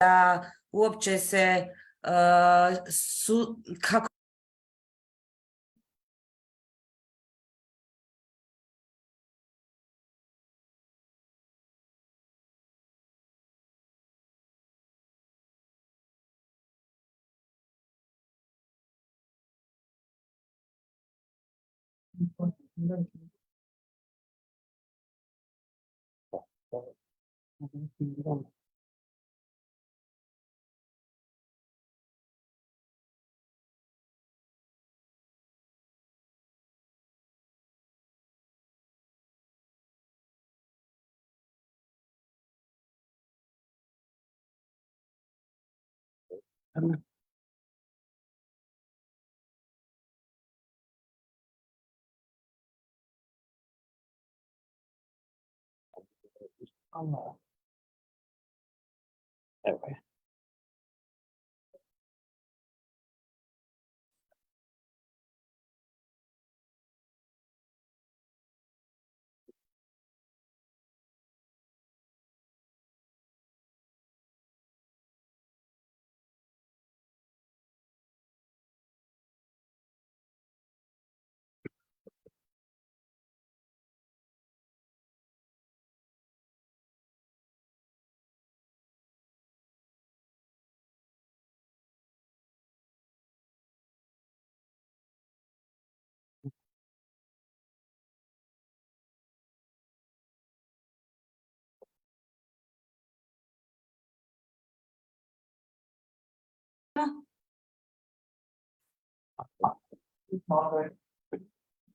da uopće se kako Okay.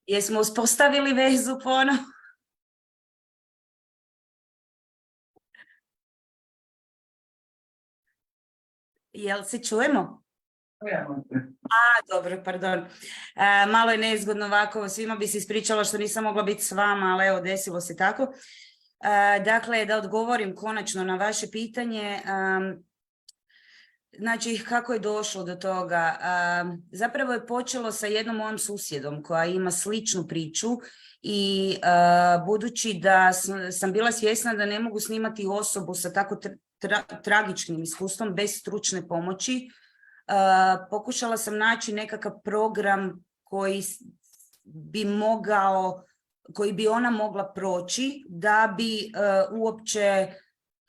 jesmo uspostavili vezu ponovo? Jel se čujemo? Dobro, pardon. Malo je nezgodno ovako, svima bi se ispričala što nisam mogla biti s vama, ali evo, desilo se tako. Dakle, da odgovorim konačno na vaše pitanje. Znači, kako je došlo do toga? Zapravo je počelo sa jednom mojom susjedom koja ima sličnu priču i budući da sam bila svjesna da ne mogu snimati osobu sa tako tragičnim iskustvom bez stručne pomoći, pokušala sam naći nekakav program koji bi ona mogla proći da bi uopće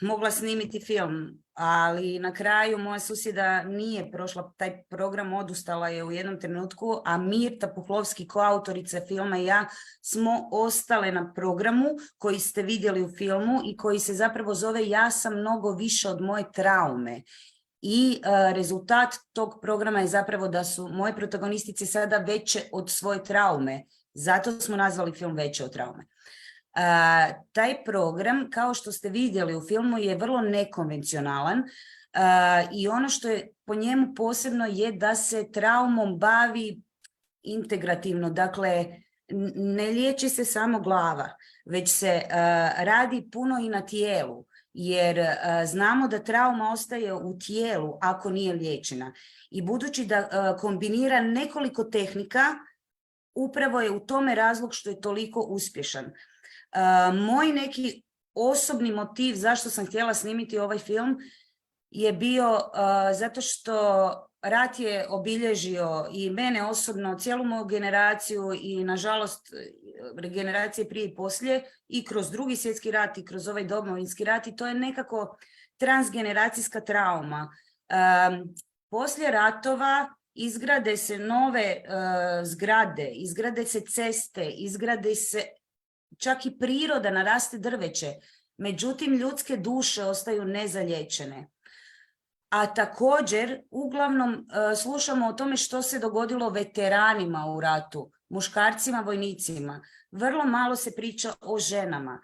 mogla snimiti film. Ali na kraju moja susjeda nije prošla taj program, odustala je u jednom trenutku, a Mirta Puhlovski, koautorica filma, i ja smo ostale na programu koji ste vidjeli u filmu i koji se zapravo zove Ja sam mnogo više od moje traume. I rezultat tog programa je zapravo da su moje protagonistice sada veće od svoje traume. Zato smo nazvali film Veće od traume. Taj program, kao što ste vidjeli u filmu, je vrlo nekonvencionalan i ono što je po njemu posebno je da se traumom bavi integrativno. Dakle, ne liječi se samo glava, već se radi puno i na tijelu. Jer znamo da trauma ostaje u tijelu ako nije liječena. I budući da kombinira nekoliko tehnika, upravo je u tome razlog što je toliko uspješan. Moj neki osobni motiv zašto sam htjela snimiti ovaj film je bio zato što rat je obilježio i mene osobno, cijelu moju generaciju i nažalost generacije prije i poslije, i kroz Drugi svjetski rat i kroz ovaj Domovinski rat, i to je nekako transgeneracijska trauma. Poslije ratova izgrade se nove zgrade, izgrade se ceste, izgrade se čak i priroda, naraste drveće. Međutim, ljudske duše ostaju nezaliječene. A također, uglavnom, slušamo o tome što se dogodilo veteranima u ratu, muškarcima, vojnicima. Vrlo malo se priča o ženama.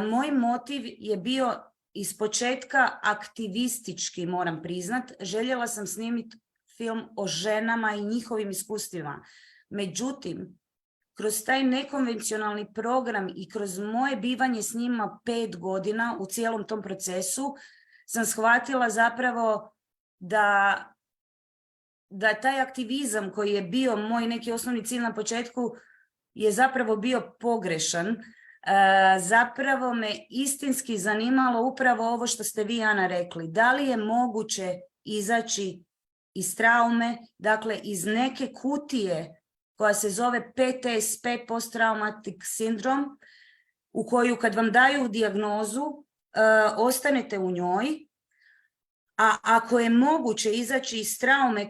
Moj motiv je bio ispočetka aktivistički, moram priznat. Željela sam snimiti film o ženama i njihovim iskustvima. Međutim, kroz taj nekonvencionalni program i kroz moje bivanje s njima 5 godina u cijelom tom procesu, sam shvatila zapravo da taj aktivizam koji je bio moj neki osnovni cilj na početku je zapravo bio pogrešan, zapravo me istinski zanimalo upravo ovo što ste vi, Ana, rekli. Da li je moguće izaći iz traume, dakle iz neke kutije koja se zove PTSP, post-traumatic sindrom, u koju kad vam daju dijagnozu, ostanete u njoj, a ako je moguće izaći iz traume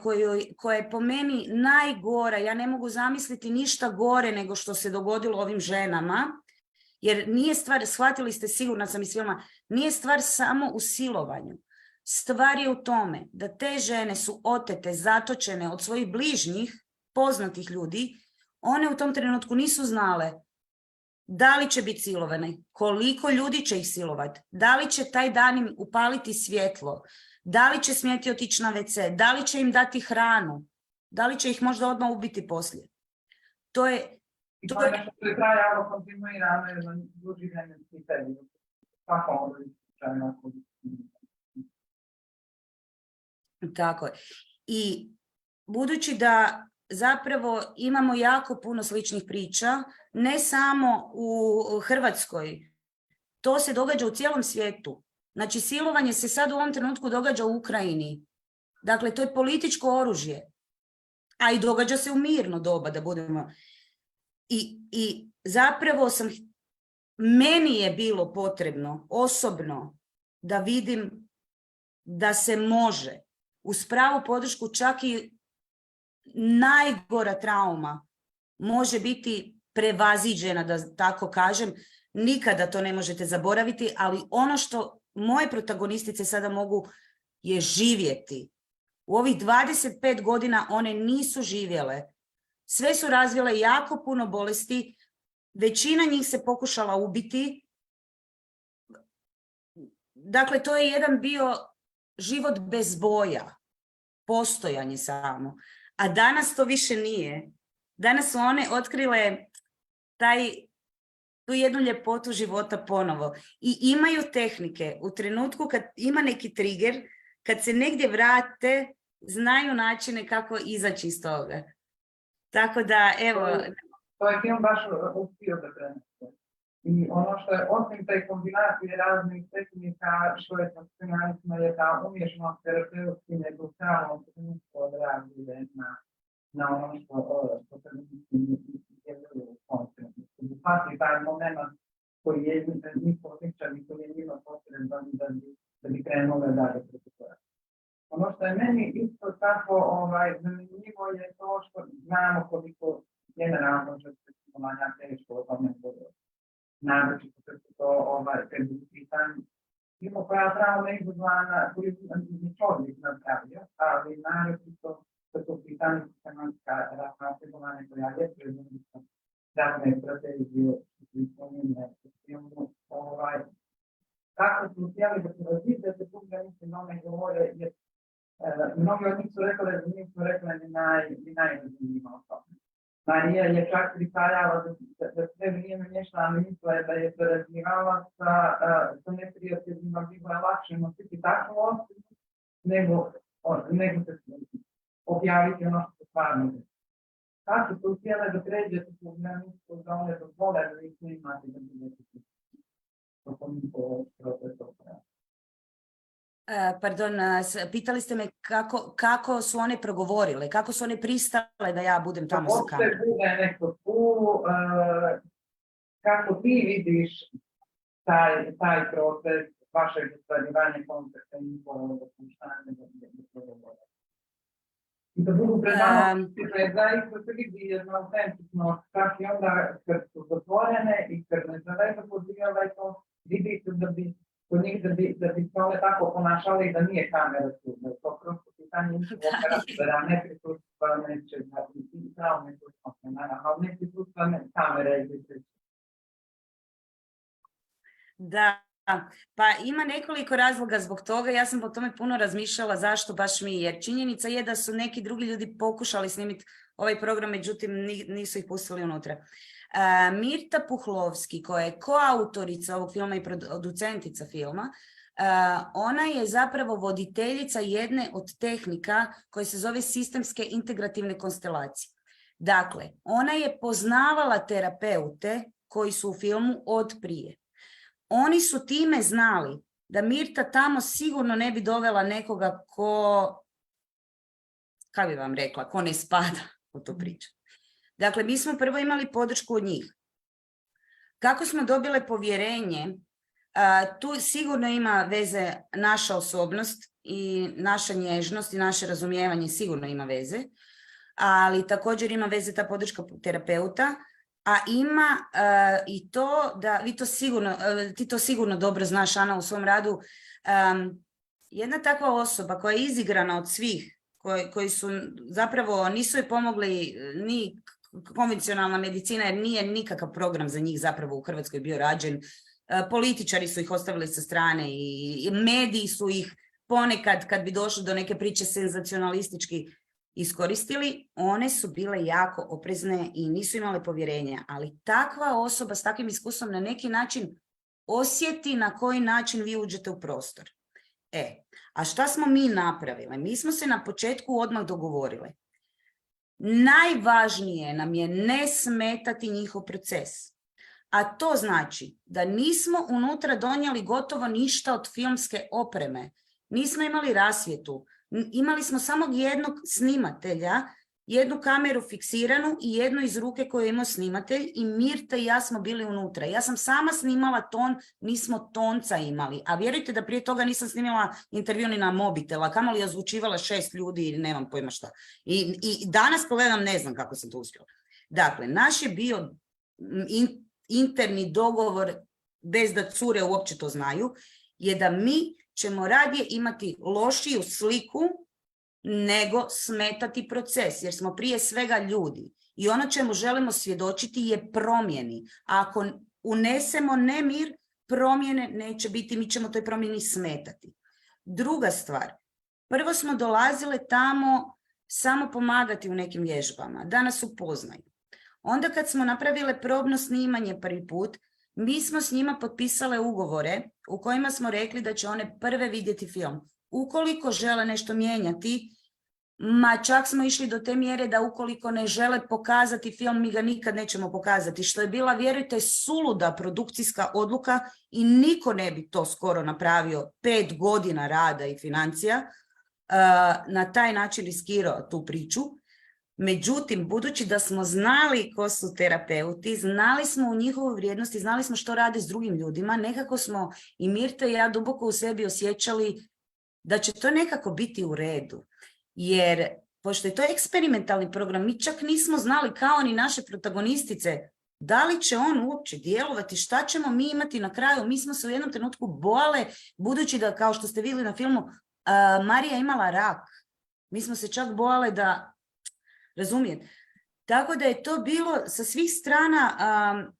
koja je po meni najgora, ja ne mogu zamisliti ništa gore nego što se dogodilo ovim ženama, jer nije stvar, shvatili ste, sigurna sam iz filma, nije stvar samo u silovanju. Stvar je u tome da te žene su otete, zatočene od svojih bližnjih, poznatih ljudi, one u tom trenutku nisu znale da li će biti silovane, koliko ljudi će ih silovati, da li će taj dan im upaliti svjetlo, da li će smjeti otići na WC, da li će im dati hranu, da li će ih možda odmah ubiti poslije. To je To je nešto što je trajalo kontinuirano na duži vremen pitanje. Kako ovo je slučajno? Tako je. I budući da zapravo imamo jako puno sličnih priča, ne samo u Hrvatskoj, to se događa u cijelom svijetu. Znači, silovanje se sad u ovom trenutku događa u Ukrajini. Dakle, to je političko oružje. A i događa se u mirno doba, da budemo... I zapravo meni je bilo potrebno osobno da vidim da se može uz pravu podršku, čak i najgora trauma može biti prevaziđena, da tako kažem. Nikada to ne možete zaboraviti, ali ono što moje protagonistice sada mogu je živjeti. U ovih 25 godina one nisu živjele. Sve su razvile jako puno bolesti, većina njih se pokušala ubiti. Dakle, to je jedan bio život bez boja, postojanje samo. A danas to više nije. Danas su one otkrile tu jednu ljepotu života ponovo. I imaju tehnike. U trenutku kad ima neki trigger, kad se negdje vrate, znaju načine kako izaći iz toga. Tako da, evo... To je film baš uspio da prenese. I ono što je, osim te kombinacije raznih tehnika, što je fascinantno je ta umješnost terapeutski nego samo trenutku odreaguje na ono što se djeluje u konceptu. Svaki taj moment koji je njihov osjećan i koji je njima potreban da bi krenule dalje preko toga. Ono što je meni isto tako zanimljivo je to što znamo koliko generalno žrtve silovanja teško o tome govoriti. Naročito kad su to kad je pitan bilo koja trauma izazvana koju je čovjek napravio, ali naročito kad su pitanje sistematska ratna silovanja koja je predvodnica ratne strategije i spominje u filmu. Kako su htjeli da se razvijete, da se putganice nome govore, jer mnogi od njih su rekli da nisu rekli ni najrazumnijima o tome. Marija je čak pripajala da sve vrijeme nešto misle da je surađivala sa neprijateljima, bilo je lakše nositi takvu osobu nego se objaviti ono što stvarno je. Kako su htjeli da pređete u granicu da one dozvole da ih ne imate da budete tokom njihovog procesa. Pardon, pitali ste me kako su one progovorile, kako su one pristale da ja budem tamo sa kamerom. Uopće bude neko tu, kako ti vidiš taj proces vašeg ostvarivanja koncepta i njihovog dopuštanja da progovore. I da budu pred nama, zaista se vidi jedna autentičnost, čak i onda kad su zatvorene i kad ne žele da podijela i to, vidi se da bi kod njih da bi se one tako ponašali da nije kamera tu, da je to prosto pitanje njihovog karaktera, ne prisustva nečega, i traume prisutne, naravno, ali ne prisustva kamere ili slično. Da, pa ima nekoliko razloga zbog toga, ja sam po tome puno razmišljala zašto baš mi, jer činjenica je da su neki drugi ljudi pokušali snimiti ovaj program, međutim nisu ih pustili unutra. Mirta Puhlovski, koja je koautorica ovog filma i producentica filma, ona je zapravo voditeljica jedne od tehnika koje se zove sistemske integrativne konstelacije. Dakle, ona je poznavala terapeute koji su u filmu od prije. Oni su time znali da Mirta tamo sigurno ne bi dovela nekoga kako bi vam rekla, ko ne spada u tu priču. Dakle, mi smo prvo imali podršku od njih. Kako smo dobile povjerenje, tu sigurno ima veze naša osobnost i naša nježnost i naše razumijevanje sigurno ima veze, ali također ima veze ta podrška terapeuta, a ima i to da ti to sigurno dobro znaš, Ana, u svom radu. Jedna takva osoba koja je izigrana od svih, koji su zapravo nisu joj pomogli ni konvencionalna medicina, jer nije nikakav program za njih zapravo u Hrvatskoj bio rađen. Političari su ih ostavili sa strane i mediji su ih ponekad, kad bi došlo do neke priče, senzacionalistički iskoristili. One su bile jako oprezne i nisu imale povjerenja, ali takva osoba s takvim iskustvom na neki način osjeti na koji način vi uđete u prostor. A šta smo mi napravile? Mi smo se na početku odmah dogovorile. Najvažnije nam je ne smetati njihov proces. A to znači da nismo unutra donijeli gotovo ništa od filmske opreme. Nismo imali rasvjetu. Imali smo samo jednog snimatelja, jednu kameru fiksiranu i jednu iz ruke koju je imao snimatelj, i Mirta i ja smo bili unutra. Ja sam sama snimala ton, nismo tonca imali. A vjerujte da prije toga nisam snimala intervju ni na mobitel, a kamoli ozvučivala 6 ljudi i nemam pojma šta. I danas pogledam, ne znam kako sam to uspjela. Dakle, naš je bio interni dogovor, bez da cure uopće to znaju, je da mi ćemo radije imati lošiju sliku nego smetati proces, jer smo prije svega ljudi. I ono čemu želimo svjedočiti je promjeni. A ako unesemo nemir, promjene neće biti, mi ćemo toj promjeni smetati. Druga stvar, prvo smo dolazile tamo samo pomagati u nekim vježbama, da nas upoznaju. Onda kad smo napravile probno snimanje prvi put, mi smo s njima potpisale ugovore u kojima smo rekli da će one prve vidjeti film. Ukoliko žele nešto mijenjati, čak smo išli do te mjere da ukoliko ne žele pokazati film, mi ga nikad nećemo pokazati, što je bila, vjerujte, suluda produkcijska odluka i niko ne bi to skoro napravio, 5 godina rada i financija, na taj način riskirao tu priču. Međutim, budući da smo znali ko su terapeuti, znali smo u njihovu vrijednost i znali smo što rade s drugim ljudima, nekako smo i Mirta i ja duboko u sebi osjećali da će to nekako biti u redu. Jer, pošto je to eksperimentalni program, mi čak nismo znali, kao ni naše protagonistice, da li će on uopće djelovati, šta ćemo mi imati na kraju. Mi smo se u jednom trenutku bojale, budući da, kao što ste vidjeli na filmu, Marija imala rak. Mi smo se čak bojale da, razumijete, tako da je to bilo sa svih strana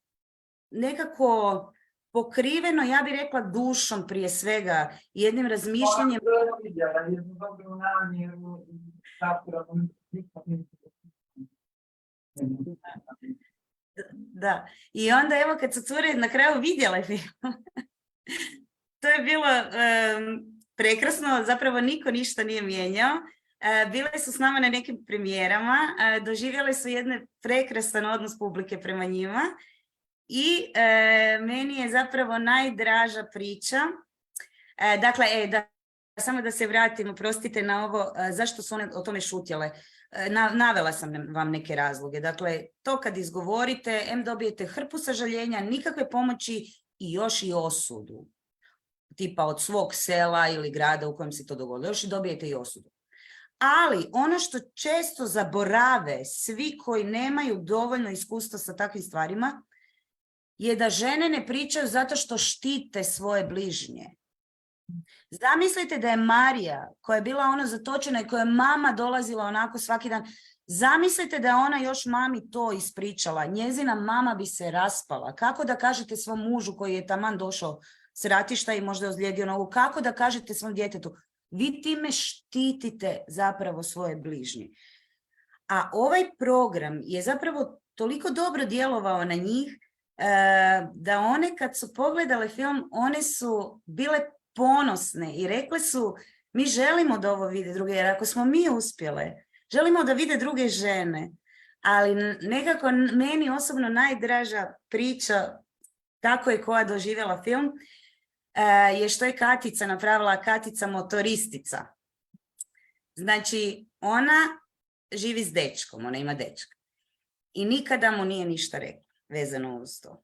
nekako pokriveno, ja bih rekla, dušom prije svega, jednim razmišljanjem. Da, i onda evo kad su cure na kraju vidjele film, to je bilo prekrasno, zapravo niko ništa nije mijenjao. Bile su s nama na nekim premijerama, doživjele su jedan prekrasan odnos publike prema njima i meni je zapravo najdraža priča. Dakle, samo da se vratim, oprostite na ovo, zašto su one o tome šutjele. Navela sam vam neke razloge. Dakle, to kad izgovorite, dobijete hrpu sažaljenja, nikakve pomoći i još i osudu. Tipa od svog sela ili grada u kojem se to dogodilo. Još i dobijete i osudu. Ali ono što često zaborave svi koji nemaju dovoljno iskustva sa takvim stvarima je da žene ne pričaju zato što štite svoje bližnje. Zamislite da je Marija, koja je bila ono zatočena i koja je mama dolazila onako svaki dan, zamislite da je ona još mami to ispričala. Njezina mama bi se raspala. Kako da kažete svom mužu koji je taman došao s ratišta i možda ozlijedio nogu, kako da kažete svom djetetu? Vi time štitite zapravo svoje bližnje. A ovaj program je zapravo toliko dobro djelovao na njih da one kad su pogledale film, one su bile ponosne i rekle su, mi želimo da ovo vide druge, jer ako smo mi uspjele, želimo da vide druge žene. Ali nekako meni osobno najdraža priča kako je koja doživjela film je što je Katica napravila, Katica motoristica. Znači, ona živi s dečkom, ona ima dečka. I nikada mu nije ništa rekla vezano uz to.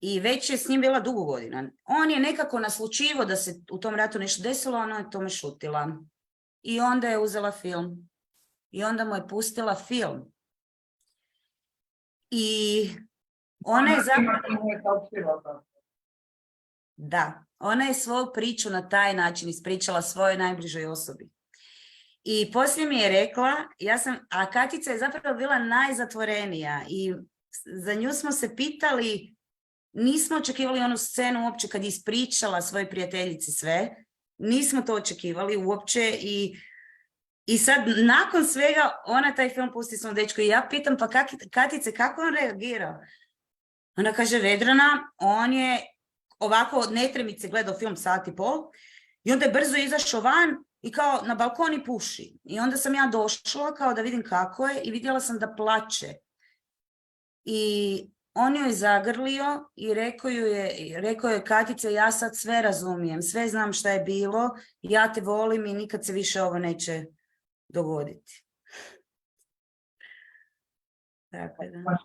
I već je s njim bila dugo godina. On je nekako naslučivao da se u tom ratu nešto desilo, ona je tome šutila. I onda je uzela film. I onda mu je pustila film. I ona je zapravo... Da, ona je svoju priču na taj način ispričala svojoj najbližoj osobi. I poslije mi je rekla, a Katica je zapravo bila najzatvorenija i za nju smo se pitali, nismo očekivali onu scenu uopće kad je ispričala svojoj prijateljici sve, nismo to očekivali uopće i sad nakon svega ona taj film pusti svom dečku i ja pitam pa Katice kako on reagirao? Ona kaže Vedrana, on je ovako od netremice gledao film sat i pol i onda je brzo izašao van i kao na balkoni puši. I onda sam ja došla kao da vidim kako je i vidjela sam da plače. I on joj zagrlio i rekao je Katice, ja sad sve razumijem, sve znam šta je bilo, ja te volim i nikad se više ovo neće dogoditi. Tako da.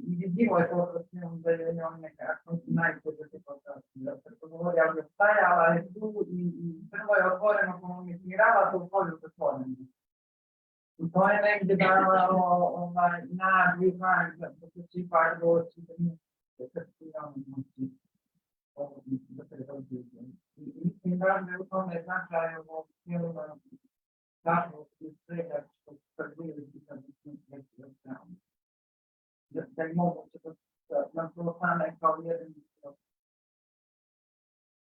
Vidljivo je to da je on nekako najbolje da se pogovori, ali je stajala je tu i prvo je otvoreno komunicirala, to polju se otvoreno. I to je negdje dalo nadu i znam da se svi par doći da nije da se različuje. I mislim da je u tome značaj ovo cijelima zapravo i svega što su prdili i kad su neki ostrani. Da je moguće da nam to ostane kao jedan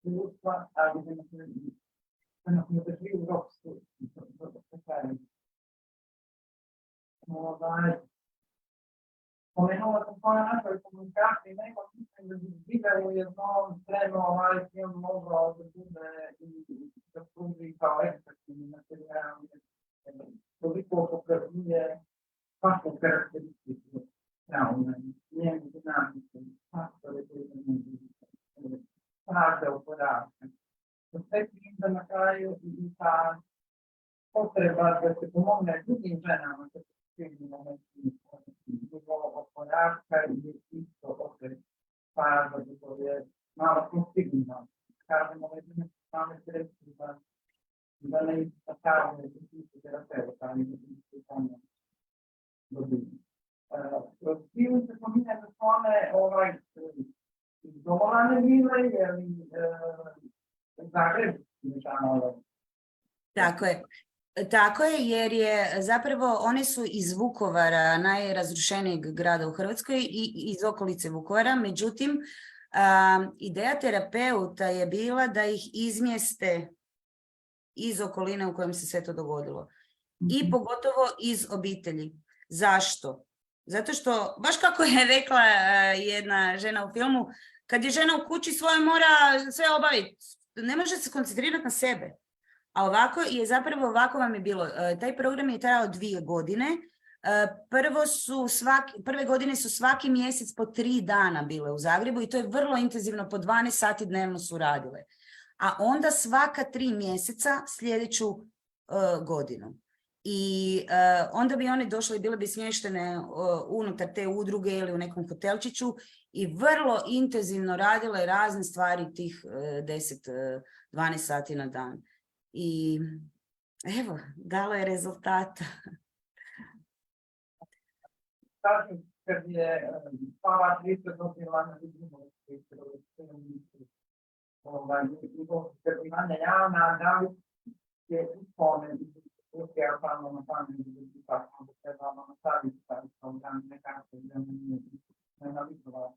ljudstva, ali da nas ne drži u ropstvu. Pomenula sam to na našoj komunikaciji, neko mislim da bi vidjelo jednom trenu ovaj film mogao da bude i da služi kao ekstraktivni materijal. Toliko pokazuje svaku karakteristiku traume, njenu dinamiku, faktore koji pravde oporavka. Sve da na kraju i ta potreba da se pomogne drugim ženama sa svim momentima oporavka i isto opet faza da je malo postignuta. Kažemo da je same sredstva da ne ispatavne da terapeuta, ali da se tamo dobiti. Kroz film se pominje da su one izdovolane bile, jer Zagreb izdovolane. Tako je, jer je zapravo one su iz Vukovara, najrazrušenijeg grada u Hrvatskoj i iz okolice Vukovara, međutim ideja terapeuta je bila da ih izmjeste iz okoline u kojem se sve to dogodilo. I pogotovo iz obitelji. Zašto? Zato što, baš kako je rekla jedna žena u filmu, kad je žena u kući svoje mora sve obaviti, ne može se koncentrirati na sebe. A ovako vam je bilo. Taj program je trajao 2 godine. Prve godine su svaki mjesec po 3 dana bile u Zagrebu i to je vrlo intenzivno, po 12 sati dnevno su radile. A onda svaka 3 mjeseca sljedeću godinu. I onda bi one došle i bile bi smještene unutar te udruge ili u nekom hotelčiću i vrlo intenzivno radile razne stvari tih 10-12 sati na dan. I evo, dalo je rezultata. Kad je Pava Kristo dobila na vidljivosti njegovog skrbivanja javna, da li je spomen uspjela samo na pamet i tako da trebamo nastaviti kao dan nekako da ne navizovala.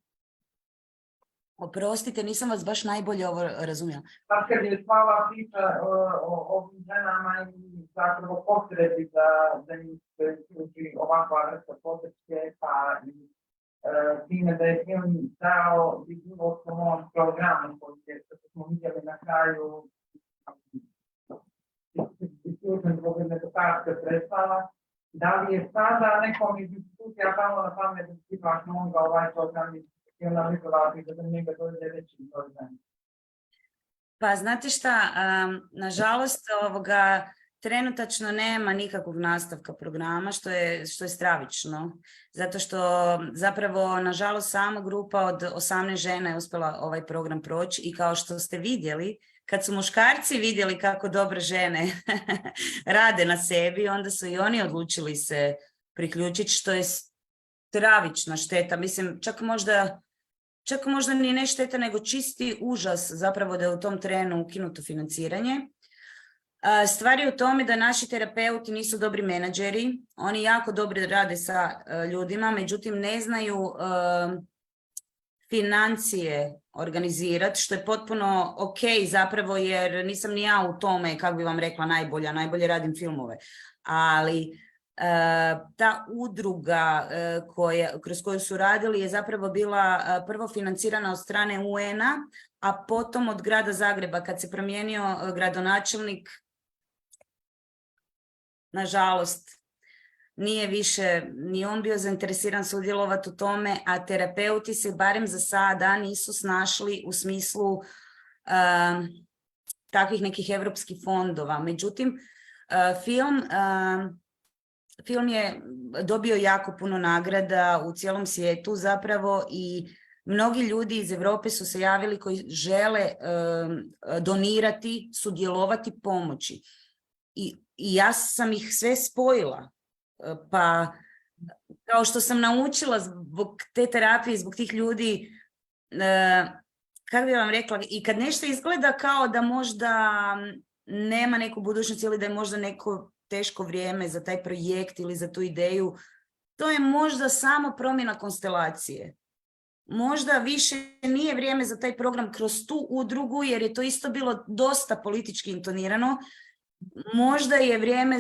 Oprostite, nisam vas baš najbolje ovo razumjela. Pa kad je spala priča o ovim ženama i zapravo potrebi da im se služi ovakva vrsta podrške, pa i time da je film dao vidljivost u ovom programu koji je, što smo vidjeli na kraju, isključen zbog nedostatka sredstava. Da li je sada nekom iz institucija palo na pamet da ipak mogla ovaj program i analizovati da do njega dođe veći broj žena? Pa znate šta, nažalost trenutačno nema nikakvog nastavka programa, što je stravično, zato što zapravo nažalost samo grupa od 18 žena je uspjela ovaj program proći i kao što ste vidjeli, kad su muškarci vidjeli kako dobro žene rade na sebi, onda su i oni odlučili se priključiti, što je stravična šteta. Mislim, čak možda ni ne šteta, nego čisti užas zapravo da je u tom trenu ukinuto financiranje. Stvar je u tome da naši terapeuti nisu dobri menadžeri, oni jako dobro rade sa ljudima, međutim ne znaju financije organizirati, što je potpuno ok zapravo, jer nisam ni ja u tome, kako bi vam rekla, najbolje radim filmove, ali ta udruga kroz koju su radili je zapravo bila prvo financirana od strane UN-a, a potom od grada Zagreba. Kad se promijenio gradonačelnik, nažalost, nije više ni on bio zainteresiran sudjelovati u tome, a terapeuti se barem za sada nisu snašli u smislu takvih nekih evropskih fondova. Međutim, film je dobio jako puno nagrada u cijelom svijetu zapravo i mnogi ljudi iz Europe su se javili koji žele donirati, sudjelovati, pomoći. I ja sam ih sve spojila. Pa kao što sam naučila zbog te terapije, zbog tih ljudi, kako bi vam rekla, i kad nešto izgleda kao da možda nema neku budućnost ili da je možda neko teško vrijeme za taj projekt ili za tu ideju, to je možda samo promjena konstelacije. Možda više nije vrijeme za taj program kroz tu udrugu, jer je to isto bilo dosta politički intonirano. Možda je vrijeme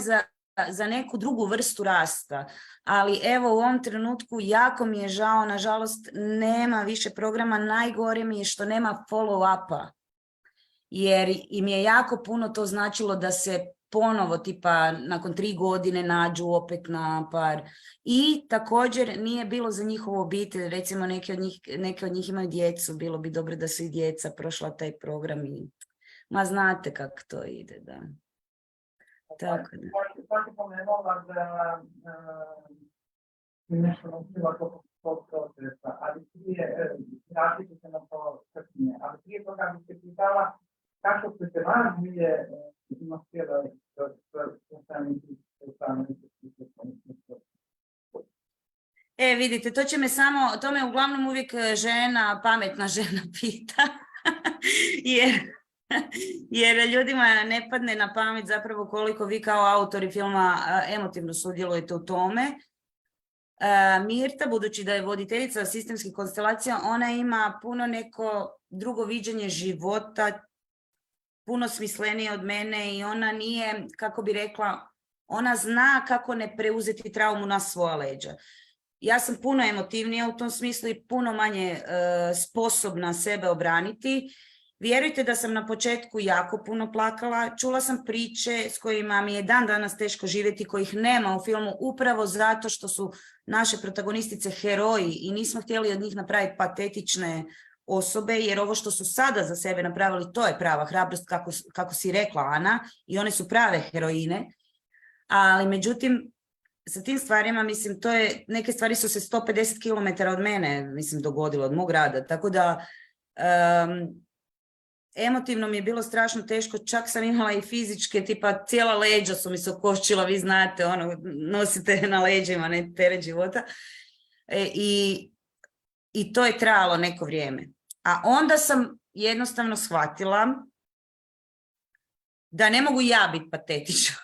za neku drugu vrstu rasta, ali evo u ovom trenutku jako mi je žao, nažalost nema više programa, najgore mi je što nema follow-upa, jer im je jako puno to značilo da se ponovo tipa nakon 3 godine nađu opet na par. I također nije bilo za njihovu obitelj, recimo neke od njih imaju djecu, bilo bi dobro da su i djeca prošla taj program i ma znate kako to ide, da. Tako da. Sad je pomenula da je nešto naučila tog procesa, ali prije, vratit ću se na to kasnije, ali prije toga bi se pitala kako ste se vas dvije nosile Vidite, to me uglavnom uvijek pametna žena pita, jer ljudima ne padne na pamet zapravo koliko vi kao autori filma emotivno sudjelujete u tome. Mirta, budući da je voditeljica sistemskih konstelacija, ona ima puno neko drugo viđenje života, puno smislenije od mene i ona nije, kako bi rekla, ona zna kako ne preuzeti traumu na svoja leđa. Ja sam puno emotivnija u tom smislu i puno manje sposobna sebe obraniti. Vjerujte da sam na početku jako puno plakala, čula sam priče s kojima mi je dan danas teško živjeti, kojih nema u filmu, upravo zato što su naše protagonistice heroji i nismo htjeli od njih napraviti patetične osobe, jer ovo što su sada za sebe napravili, to je prava hrabrost, kako si rekla, Ana, i one su prave heroine. Ali međutim, sa tim stvarima, mislim, neke stvari su se 150 km od mene, mislim, dogodile, od mog rada, tako da emotivno mi je bilo strašno teško, čak sam imala i fizičke, tipa cijela leđa su mi se okoščila, vi znate, nosite na leđima, ne teret života. I to je trajalo neko vrijeme. A onda sam jednostavno shvatila da ne mogu ja biti patetična.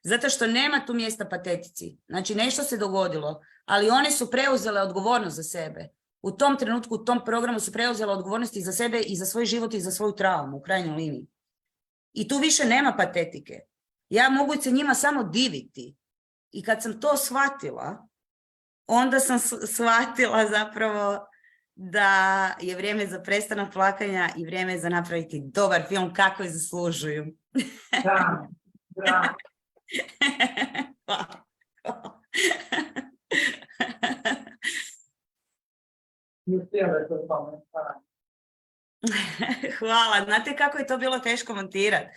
Zato što nema tu mjesta patetici. Znači, nešto se dogodilo, ali one su preuzele odgovornost za sebe. U tom trenutku, u tom programu su preuzele odgovornosti za sebe i za svoj život i za svoju traumu, u krajnjoj liniji. I tu više nema patetike. Ja mogu se njima samo diviti. I kad sam to shvatila, onda sam shvatila zapravo da je vrijeme za prestanak plakanja i vrijeme za napraviti dobar film kako je zaslužuju. Da, da. I uspjeli su u tome. Hvala. Hvala. Znate kako je to bilo teško montirati?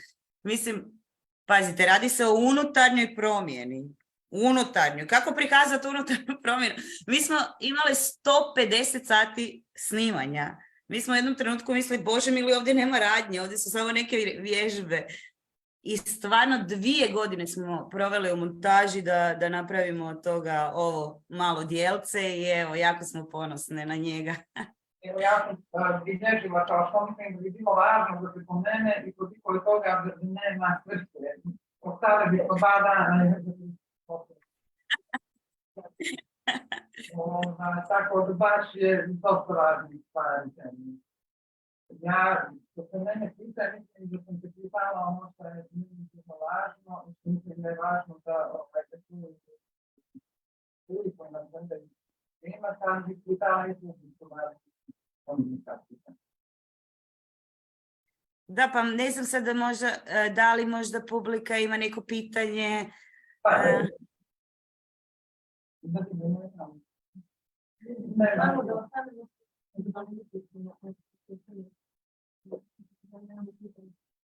Mislim, pazite, radi se o unutarnjoj promjeni. Unutarnju. Kako prikazati unutarnju promjenu? Mi smo imali 150 sati snimanja. Mi smo u jednom trenutku mislili, Bože mili, ovdje nema radnje, ovdje su samo neke vježbe. I stvarno 2 godine smo proveli u montaži da napravimo od toga ovo malo dijelce i evo, jako smo ponosne na njega. Evo ja sam bilježila kao što mislim da bi bilo važno da se po mene i koliko je toga da nema svrste. Ostale bi po 2 dana. Tako da baš je dosta važnih stvari. Ja, što se mene pita, mislim da sam se pitala ono što je mislim važno i što mislim da je važno da se uliko na zemlji ima, sam bi pitala i su važni komunikacije. Da, pa ne znam sad da možda, da li možda publika ima neko pitanje.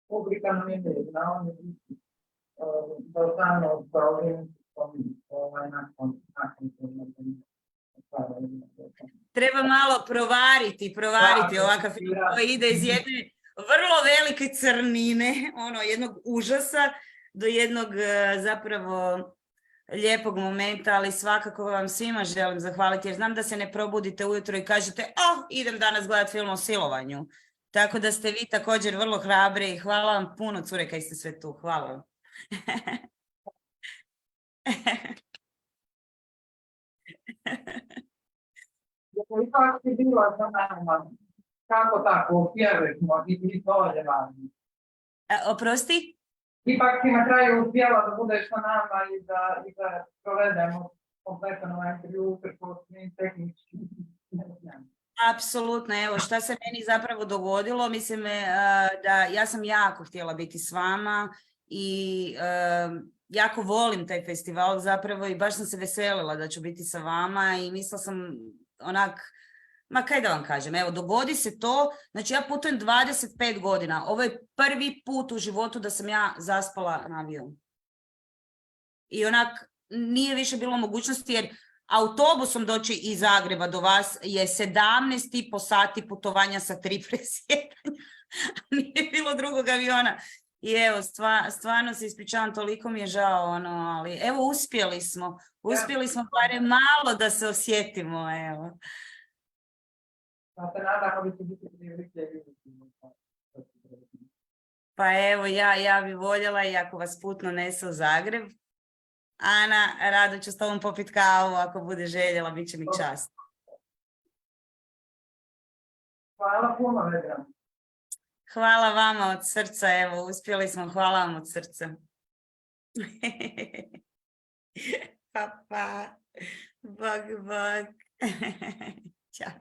Publika nam je jedna, on je da stano Treba malo provariti ovakav film koji ide iz jedne vrlo velike crnine, jednog užasa do jednog zapravo lijepog momenta, ali svakako vam svima želim zahvaliti jer znam da se ne probudite ujutro i kažete idem danas gledati film o silovanju. Tako da ste vi također vrlo hrabri i hvala vam puno, cure, kaj ste sve tu. Hvala vam. Ipak si bila za nama. Kako tako, pjevali smo i to je važno. Oprosti? Ipak si na kraju uspjela da budeš sa nama i da provedemo kompletan ovaj intervju preko svim tehničkim. Apsolutno, evo šta se meni zapravo dogodilo, mislim da ja sam jako htjela biti s vama i jako volim taj festival zapravo i baš sam se veselila da ću biti sa vama i mislila sam ma kaj da vam kažem, evo dogodi se to, znači ja putujem 25 godina, ovo je prvi put u životu da sam ja zaspala na avion. I nije više bilo mogućnosti jer autobusom doći iz Zagreba do vas je 17,5 sati putovanja sa 3 presjedanja. Nije bilo drugog aviona. I evo, stvarno se ispričavam, toliko mi je žao, ali evo, uspjeli smo barem malo da se osjetimo, evo. Pa evo, ja bi voljela i ako vas putno nese u Zagreb, Ana, rado ću s tobom popit kavu, ako bude željela, bit će mi čast. Hvala puno, Vedra. Hvala vama od srca, evo, uspjeli smo, hvala vam od srca. Pa. Bog. Ćao.